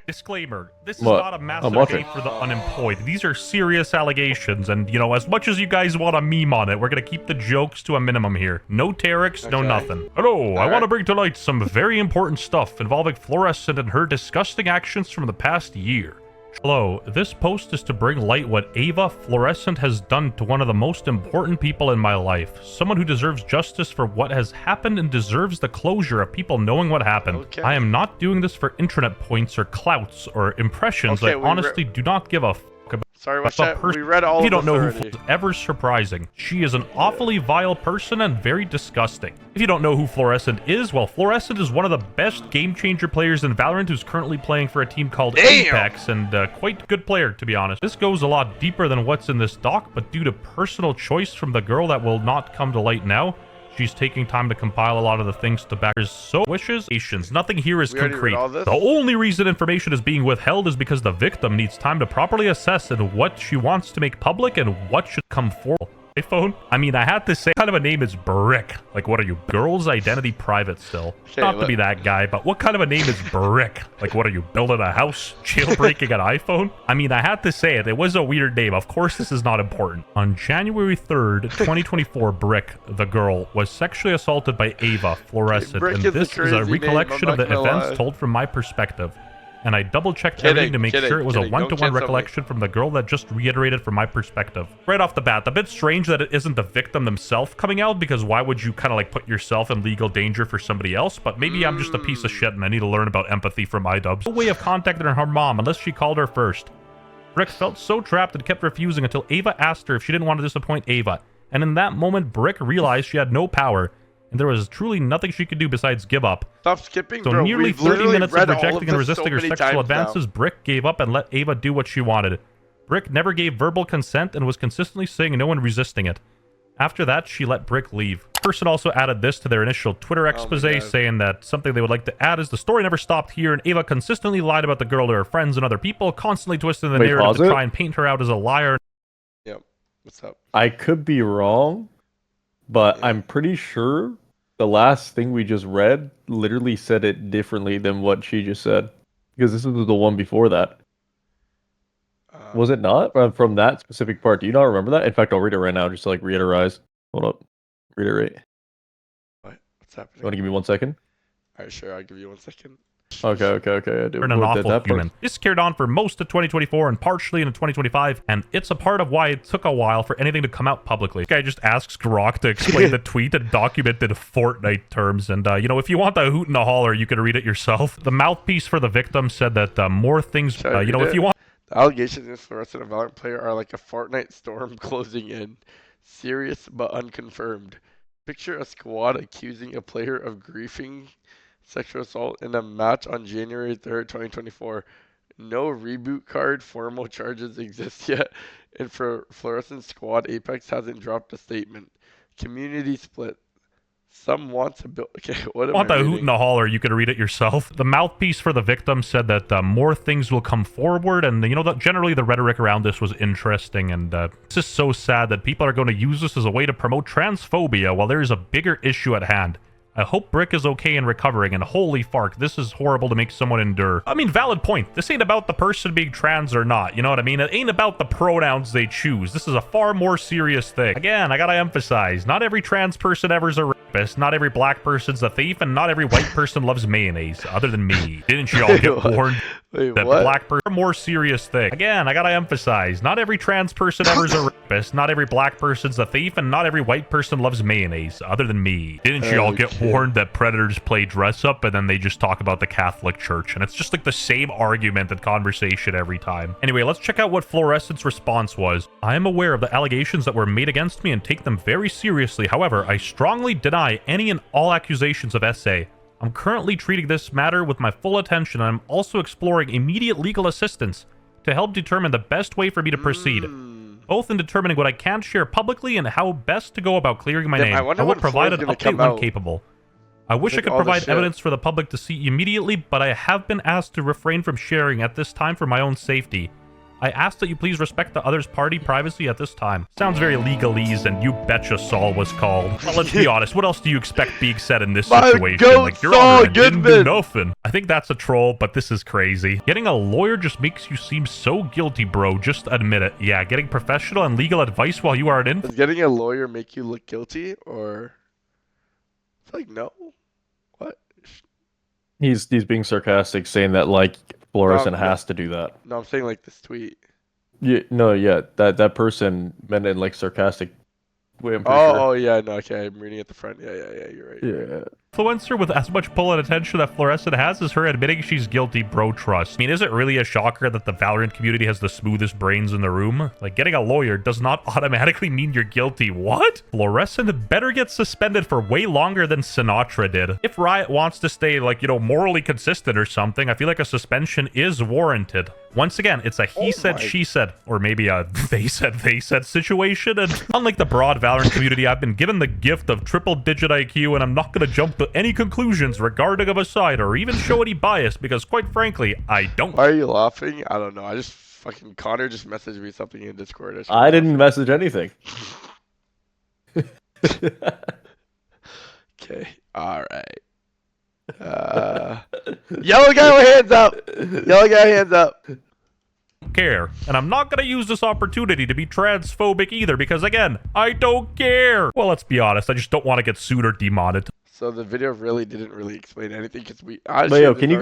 Disclaimer, this is What? not a massive watching. update for the unemployed. These are serious allegations, and, as much as you guys want to meme on it, we're gonna keep the jokes to a minimum here. No Terex, no nothing. Hello, I want to bring to light some very important stuff involving Florescent and her disgusting actions from the past year. Hello, this post is to bring light what Ava Florescent has done to one of the most important people in my life. Someone who deserves justice for what has happened and deserves the closure of people knowing what happened. Okay. I am not doing this for internet points or clouts or impressions. Okay, I honestly do not give a fuck about Sorry, watch the that. person. We read all If you of don't this know already. who ever surprising. She is an awfully vile person and very disgusting. If you don't know who Florescent is, well, Florescent is one of the best game changer players in Valorant who's currently playing for a team called Apex, and quite good player, to be honest. This goes a lot deeper than what's in this doc, but due to personal choice from the girl that will not come to light now, she's taking time to compile a lot of the things to back her so wishes. Nothing here is concrete. The only reason information is being withheld is because the victim needs time to properly assess and what she wants to make public and what should come forward. iPhone? I mean, I had to say, what kind of a name is Brick? Like, what are you, girls identity private still? Okay, Not to be that guy, but what kind of a name is Brick? Like, what are you, building a house? Jailbreaking an iPhone? I mean, I had to say it. It was a weird name. Of course, this is not important. On January 3rd, 2024, Brick, the girl, was sexually assaulted by Ava Florescent, Brick and is a this is a crazy recollection name, of the I'm not gonna events lie. told from my perspective. And I double-checked everything to make sure it was a kidding. Don't one-to-one cancel me. recollection from the girl that just reiterated from my perspective. Right off the bat, a bit strange that it isn't the victim themselves coming out, because why would you kind of like put yourself in legal danger for somebody else? But maybe I'm just a piece of shit and I need to learn about empathy from iDubbbz. No way of contacting her mom unless she called her first. Brick felt so trapped and kept refusing until Ava asked her if she didn't want to disappoint Ava. And in that moment, Brick realized she had no power, and there was truly nothing she could do besides give up. Stop skipping, So bro. nearly We've 30 literally minutes of read all rejecting and this so resisting her many sexual times advances, now. Brick gave up and let Ava do what she wanted. Brick never gave verbal consent and was consistently saying no and resisting it. After that, she let Brick leave. The person also added this to their initial Twitter expose, saying that something they would like to add is the story never stopped here, and Ava consistently lied about the girl to her friends and other people, constantly twisting the narrative to try and paint her out as a liar. Yep. What's up? I could be wrong, but I'm pretty sure the last thing we just read literally said it differently than what she just said. Because this was the one before that. Was it not? From that specific part. Do you not remember that? In fact, I'll read it right now just to like reiterate. Hold up. Reiterate. What's happening? You want to give me 1 second? Alright, sure. I'll give you 1 second. Okay. I do. An awful human. This carried on for most of 2024 and partially into 2025, and it's a part of why it took a while for anything to come out publicly. This guy just asks Grok to explain the tweet and document it in Fortnite terms, and if you want the hoot and the holler, you can read it yourself. The mouthpiece for the victim said that more things, if you want. The allegations against Florescent, a Valorant player, are like a Fortnite storm closing in. Serious but unconfirmed. Picture a squad accusing a player of griefing sexual assault in a match on January 3rd, 2024. No reboot card formal charges exist yet, and for Florescent squad, Apex hasn't dropped a statement. Community split. Some want to build. Okay, what am Want I the reading? hoot and the holler, you can read it yourself. The mouthpiece for the victim said that more things will come forward, and generally the rhetoric around this was interesting, and it's just so sad that people are going to use this as a way to promote transphobia while there is a bigger issue at hand. I hope Brick is okay and recovering, and holy fark, this is horrible to make someone endure. I mean, valid point. This ain't about the person being trans or not, you know what I mean? It ain't about the pronouns they choose. This is a far more serious thing. Again, I gotta emphasize, not every trans person ever's a rapist, not every black person's a thief, and not every white person loves mayonnaise, other than me. Didn't you all get warned? Wait, That what? black person, more serious thing. Again, I gotta emphasize, not every trans person ever's a rapist, not every black person's a thief, and not every white person loves mayonnaise, other than me. Didn't you all get warned that predators play dress up and then they just talk about the Catholic Church? And it's just like the same argument and conversation every time. Anyway, let's check out what Florescent's response was. I am aware of the allegations that were made against me and take them very seriously. However, I strongly deny any and all accusations of SA. I'm currently treating this matter with my full attention, and I'm also exploring immediate legal assistance to help determine the best way for me to proceed, both in determining what I can share publicly and how best to go about clearing my name. I will provide an update when capable. I wish I could provide evidence for the public to see immediately, but I have been asked to refrain from sharing at this time for my own safety. I ask that you please respect the other's party privacy at this time. Sounds very legalese, and you betcha Saul was called. Well, let's be honest, what else do you expect being said in this My situation? goat Like, Your Saul Honor, I didn't do Goodman. nothing. I think that's a troll, but this is crazy. Getting a lawyer just makes you seem so guilty, bro. Just admit it. Yeah, getting professional and legal advice while you are an Does getting a lawyer make you look guilty, or? I feel like no. What? He's being sarcastic, saying that like Florescent No. has to do that. No, I'm saying like this tweet. Yeah, no, yeah, that person meant it in like sarcastic way. I'm pretty Oh, yeah, no, okay, I'm reading at the front. Yeah, you're right. sure. Yeah. influencer with as much pull and attention that Florescent has is her admitting she's guilty, bro. Trust. I mean, is it really a shocker that the Valorant community has the smoothest brains in the room? Like, getting a lawyer does not automatically mean you're guilty. What? Florescent better get suspended for way longer than Sinatra did. If Riot wants to stay, like, you know, morally consistent or something, I feel like a suspension is warranted. Once again, it's a he said, she said, or maybe a they said situation. And unlike the broad Valorant community, I've been given the gift of triple-digit IQ, and I'm not going to jump to any conclusions regarding of a side or even show any bias because, quite frankly, I don't. Why are you laughing? I don't know. I just fucking Connor just messaged me something in Discord. I didn't message anything. Okay. All right. Yellow guy with hands up. Yellow guy hands up. Care. And I'm not going to use this opportunity to be transphobic either because, again, I don't care. Well, let's be honest. I just don't want to get sued or demonetized. So the video really didn't explain anything because we. But yo, can you